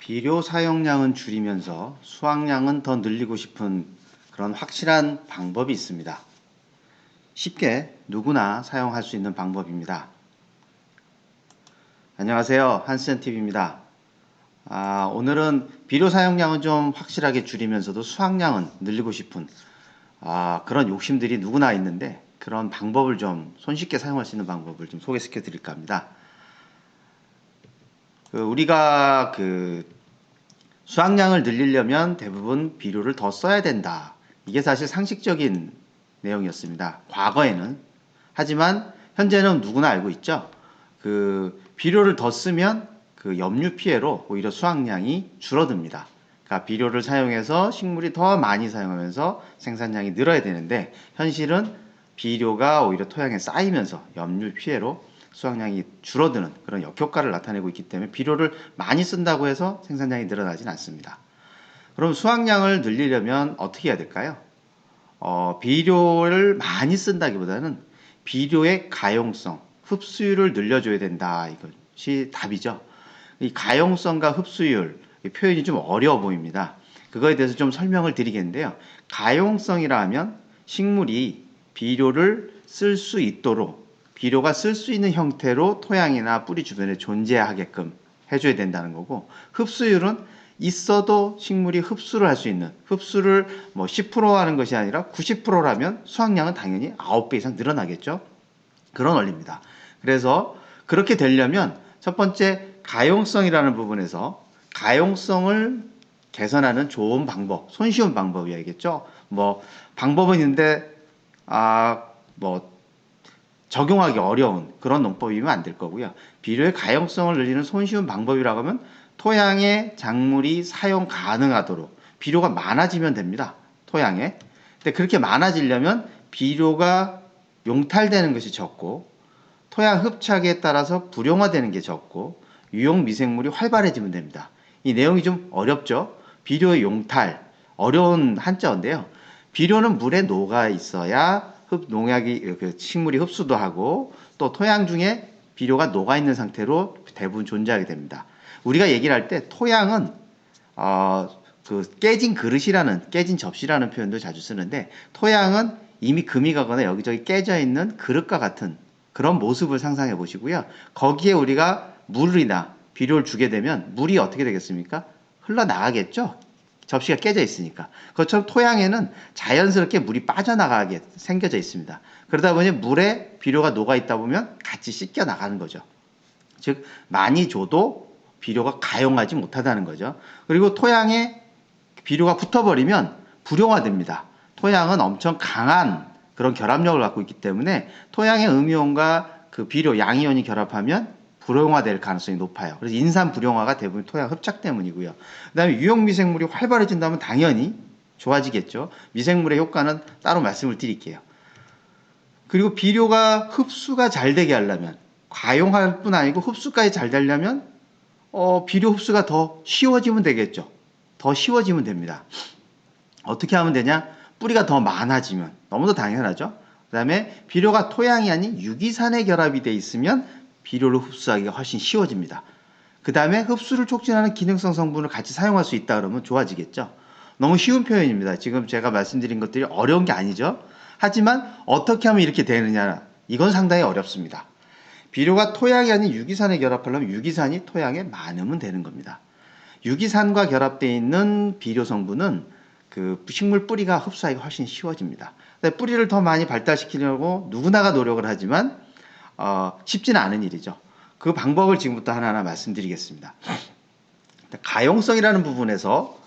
비료 사용량은 줄이면서 수확량은 더 늘리고 싶은 그런 확실한 방법이 있습니다. 쉽게 누구나 사용할 수 있는 방법입니다. 안녕하세요. 한센TV입니다. 오늘은 비료 사용량은 좀 확실하게 줄이면서도 수확량은 늘리고 싶은 그런 욕심들이 누구나 있는데 그런 방법을 좀 손쉽게 사용할 수 있는 방법을 좀 소개시켜 드릴까 합니다. 우리가 수확량을 늘리려면 대부분 비료를 더 써야 된다. 이게 사실 상식적인 내용이었습니다. 과거에는. 하지만 현재는 누구나 알고 있죠. 비료를 더 쓰면 염류 피해로 오히려 수확량이 줄어듭니다. 그러니까 비료를 사용해서 식물이 더 많이 사용하면서 생산량이 늘어야 되는데 현실은 비료가 오히려 토양에 쌓이면서 염류 피해로 수확량이 줄어드는 그런 역효과를 나타내고 있기 때문에 비료를 많이 쓴다고 해서 생산량이 늘어나진 않습니다. 그럼 수확량을 늘리려면 어떻게 해야 될까요? 비료를 많이 쓴다기보다는 비료의 가용성, 흡수율을 늘려줘야 된다. 이것이 답이죠. 이 가용성과 흡수율, 이 표현이 좀 어려워 보입니다. 그거에 대해서 좀 설명을 드리겠는데요. 가용성이라 하면 식물이 비료를 쓸 수 있도록 비료가 쓸 수 있는 형태로 토양이나 뿌리 주변에 존재하게끔 해줘야 된다는 거고, 흡수율은 있어도 식물이 흡수를 할 수 있는, 흡수를 10% 하는 것이 아니라 90%라면 수확량은 당연히 9배 이상 늘어나겠죠. 그런 원리입니다. 그래서 그렇게 되려면 첫 번째 가용성이라는 부분에서 가용성을 개선하는 좋은 방법, 손쉬운 방법이야겠죠. 방법은 있는데 적용하기 어려운 그런 농법이면 안 될 거고요. 비료의 가용성을 늘리는 손쉬운 방법이라고 하면 토양에 작물이 사용 가능하도록 비료가 많아지면 됩니다. 토양에. 근데 그렇게 많아지려면 비료가 용탈되는 것이 적고 토양 흡착에 따라서 불용화되는 게 적고 유용 미생물이 활발해지면 됩니다. 이 내용이 좀 어렵죠? 비료의 용탈, 어려운 한자어인데요. 비료는 물에 녹아 있어야 농약이 식물이 흡수도 하고 또 토양 중에 비료가 녹아 있는 상태로 대부분 존재하게 됩니다. 우리가 얘기를 할 때 토양은 깨진 그릇이라는 깨진 접시라는 표현도 자주 쓰는데 토양은 이미 금이 가거나 여기저기 깨져 있는 그릇과 같은 그런 모습을 상상해 보시고요. 거기에 우리가 물이나 비료를 주게 되면 물이 어떻게 되겠습니까? 흘러나가겠죠? 접시가 깨져 있으니까. 그것처럼 토양에는 자연스럽게 물이 빠져나가게 생겨져 있습니다. 그러다 보니 물에 비료가 녹아 있다 보면 같이 씻겨 나가는 거죠. 즉 많이 줘도 비료가 가용하지 못하다는 거죠. 그리고 토양에 비료가 붙어버리면 불용화됩니다. 토양은 엄청 강한 그런 결합력을 갖고 있기 때문에 토양의 음이온과 비료 양이온이 결합하면 불용화될 가능성이 높아요. 그래서 인산 불용화가 대부분 토양 흡착 때문이고요. 그 다음에 유용 미생물이 활발해진다면 당연히 좋아지겠죠. 미생물의 효과는 따로 말씀을 드릴게요. 그리고 비료가 흡수가 잘 되게 하려면 가용할 뿐 아니고 흡수까지 잘 되려면 비료 흡수가 더 쉬워지면 되겠죠. 더 쉬워지면 됩니다. 어떻게 하면 되냐? 뿌리가 더 많아지면 너무도 당연하죠. 그 다음에 비료가 토양이 아닌 유기산에 결합이 돼 있으면 비료를 흡수하기가 훨씬 쉬워집니다. 그 다음에 흡수를 촉진하는 기능성 성분을 같이 사용할 수 있다 그러면 좋아지겠죠. 너무 쉬운 표현입니다. 지금 제가 말씀드린 것들이 어려운 게 아니죠. 하지만 어떻게 하면 이렇게 되느냐, 이건 상당히 어렵습니다. 비료가 토양이 아닌 유기산에 결합하려면 유기산이 토양에 많으면 되는 겁니다. 유기산과 결합되어 있는 비료 성분은 식물 뿌리가 흡수하기가 훨씬 쉬워집니다. 뿌리를 더 많이 발달시키려고 누구나가 노력을 하지만 쉽지는 않은 일이죠. 그 방법을 지금부터 하나하나 말씀드리겠습니다. 가용성이라는 부분에서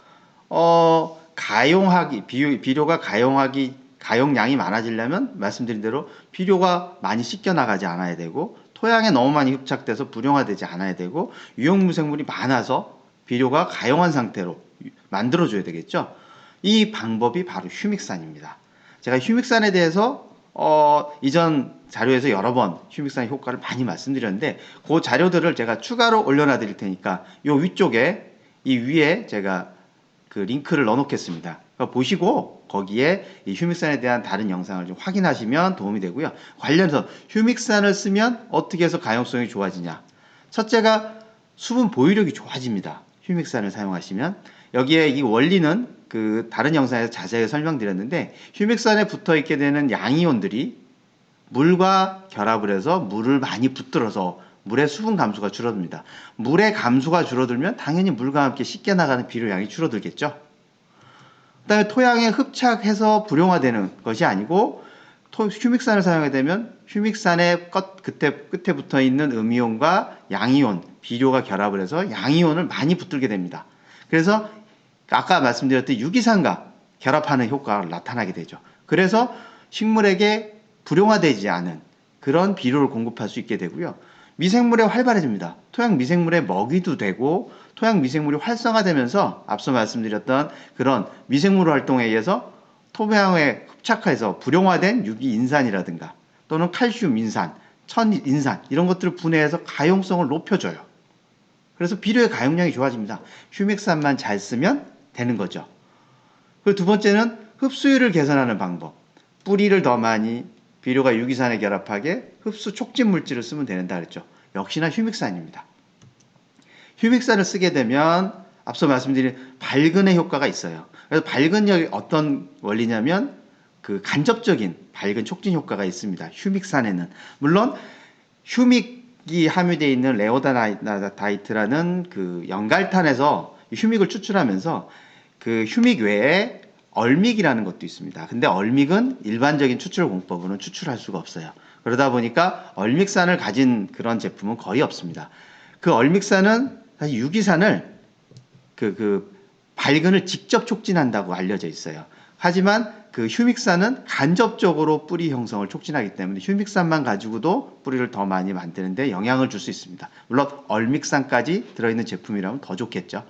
비료가 가용량이 많아지려면 말씀드린 대로 비료가 많이 씻겨 나가지 않아야 되고 토양에 너무 많이 흡착돼서 불용화되지 않아야 되고 유용무생물이 많아서 비료가 가용한 상태로 만들어줘야 되겠죠. 이 방법이 바로 휴믹산입니다. 제가 휴믹산에 대해서 이전 자료에서 여러 번 휴믹산의 효과를 많이 말씀드렸는데 그 자료들을 제가 추가로 올려놔 드릴 테니까 요 위쪽에 이 위에 제가 링크를 넣어 놓겠습니다. 보시고 거기에 이 휴믹산에 대한 다른 영상을 좀 확인하시면 도움이 되고요. 관련해서 휴믹산을 쓰면 어떻게 해서 가용성이 좋아지냐. 첫째가 수분 보유력이 좋아집니다. 휴믹산을 사용하시면. 여기에 이 원리는 그 다른 영상에서 자세히 설명드렸는데, 휴믹산에 붙어 있게 되는 양이온들이 물과 결합을 해서 물을 많이 붙들어서 물의 수분 감수가 줄어듭니다. 물의 감수가 줄어들면 당연히 물과 함께 씻겨 나가는 비료량이 줄어들겠죠. 그 다음에 토양에 흡착해서 불용화되는 것이 아니고, 휴믹산을 사용하게 되면 휴믹산의 끝에 붙어 있는 음이온과 양이온, 비료가 결합을 해서 양이온을 많이 붙들게 됩니다. 그래서 아까 말씀드렸던 유기산과 결합하는 효과가 나타나게 되죠. 그래서 식물에게 불용화되지 않은 그런 비료를 공급할 수 있게 되고요. 미생물에 활발해집니다. 토양 미생물의 먹이도 되고, 토양 미생물이 활성화되면서 앞서 말씀드렸던 그런 미생물 활동에 의해서 토양에 흡착해서 불용화된 유기인산이라든가 또는 칼슘 인산, 천인산 이런 것들을 분해해서 가용성을 높여줘요. 그래서 비료의 가용량이 좋아집니다. 휴믹산만 잘 쓰면 되는 거죠. 그리고 두 번째는 흡수율을 개선하는 방법. 뿌리를 더 많이 비료가 유기산에 결합하게 흡수 촉진 물질을 쓰면 된다 그랬죠. 역시나 휴믹산입니다. 휴믹산을 쓰게 되면 앞서 말씀드린 발근의 효과가 있어요. 그래서 발근력이 어떤 원리냐면 그 간접적인 발근 촉진 효과가 있습니다. 휴믹산에는. 물론 휴믹이 함유되어 있는 레오다나다이트라는 그 연갈탄에서 휴믹을 추출하면서 그 휴믹 외에 얼믹이라는 것도 있습니다. 근데 얼믹은 일반적인 추출 공법으로는 추출할 수가 없어요. 그러다 보니까 얼믹산을 가진 그런 제품은 거의 없습니다. 그 얼믹산은 사실 유기산을 발근을 직접 촉진한다고 알려져 있어요. 하지만 그 휴믹산은 간접적으로 뿌리 형성을 촉진하기 때문에 휴믹산만 가지고도 뿌리를 더 많이 만드는데 영향을 줄 수 있습니다. 물론 얼믹산까지 들어있는 제품이라면 더 좋겠죠.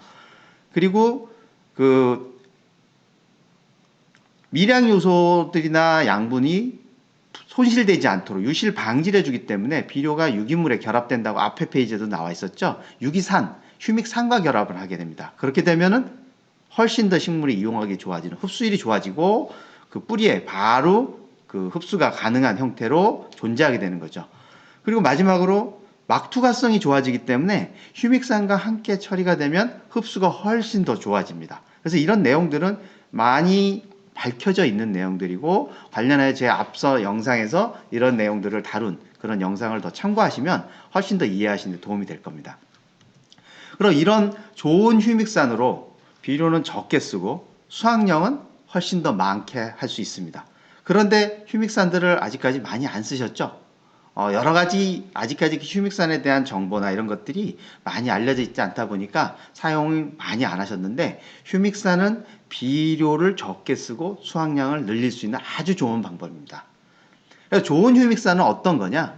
그리고 그 미량 요소들이나 양분이 손실되지 않도록 유실 방지를 해주기 때문에 비료가 유기물에 결합된다고 앞에 페이지에도 나와 있었죠. 유기산, 휴믹산과 결합을 하게 됩니다. 그렇게 되면은 훨씬 더 식물이 이용하기 좋아지는, 흡수율이 좋아지고 그 뿌리에 바로 그 흡수가 가능한 형태로 존재하게 되는 거죠. 그리고 마지막으로 막투가성이 좋아지기 때문에 휴믹산과 함께 처리가 되면 흡수가 훨씬 더 좋아집니다. 그래서 이런 내용들은 많이 밝혀져 있는 내용들이고, 관련해 제 앞서 영상에서 이런 내용들을 다룬 그런 영상을 더 참고하시면 훨씬 더 이해하시는 데 도움이 될 겁니다. 그럼 이런 좋은 휴믹산으로 비료는 적게 쓰고 수확량은 훨씬 더 많게 할 수 있습니다. 그런데 휴믹산들을 아직까지 많이 안 쓰셨죠? 여러 가지 아직까지 휴믹산에 대한 정보나 이런 것들이 많이 알려져 있지 않다 보니까 사용을 많이 안 하셨는데, 휴믹산은 비료를 적게 쓰고 수확량을 늘릴 수 있는 아주 좋은 방법입니다. 그래서 좋은 휴믹산은 어떤 거냐?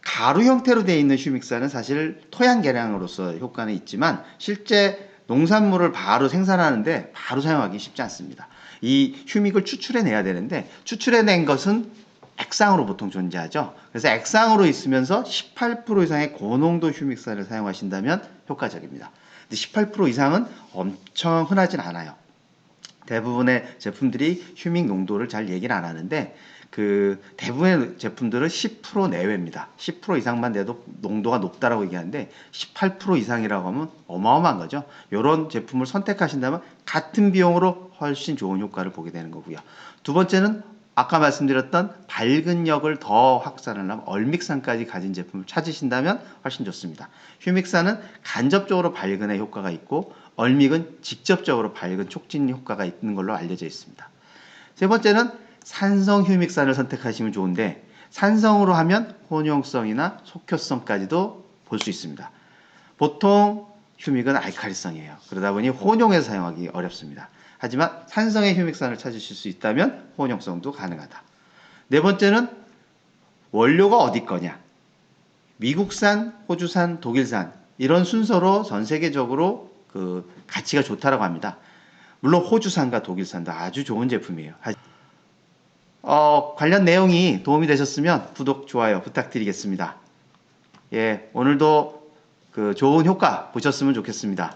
가루 형태로 되어 있는 휴믹산은 사실 토양 개량으로서 효과는 있지만 실제 농산물을 바로 생산하는데 바로 사용하기 쉽지 않습니다. 이 휴믹을 추출해내야 되는데 추출해낸 것은 액상으로 보통 존재하죠. 그래서 액상으로 있으면서 18% 이상의 고농도 휴믹산을 사용하신다면 효과적입니다. 근데 18% 이상은 엄청 흔하진 않아요. 대부분의 제품들이 휴믹 농도를 잘 얘기를 안 하는데 그 대부분의 제품들은 10% 내외입니다. 10% 이상만 돼도 농도가 높다라고 얘기하는데 18% 이상이라고 하면 어마어마한 거죠. 이런 제품을 선택하신다면 같은 비용으로 훨씬 좋은 효과를 보게 되는 거고요. 두 번째는 아까 말씀드렸던 발근력을 더 확산하려면 얼믹산까지 가진 제품을 찾으신다면 훨씬 좋습니다. 휴믹산은 간접적으로 발근에 효과가 있고 얼믹은 직접적으로 발근 촉진 효과가 있는 걸로 알려져 있습니다. 세 번째는 산성 휴믹산을 선택하시면 좋은데, 산성으로 하면 혼용성이나 속효성까지도 볼 수 있습니다. 보통 휴믹은 알칼리성이에요. 그러다 보니 혼용해서 사용하기 어렵습니다. 하지만 산성의 휴믹산을 찾으실 수 있다면 혼용성도 가능하다. 네 번째는 원료가 어디 거냐. 미국산, 호주산, 독일산 이런 순서로 전 세계적으로 그 가치가 좋다라고 합니다. 물론 호주산과 독일산도 아주 좋은 제품이에요. 관련 내용이 도움이 되셨으면 구독, 좋아요 부탁드리겠습니다. 예, 오늘도 그 좋은 효과 보셨으면 좋겠습니다.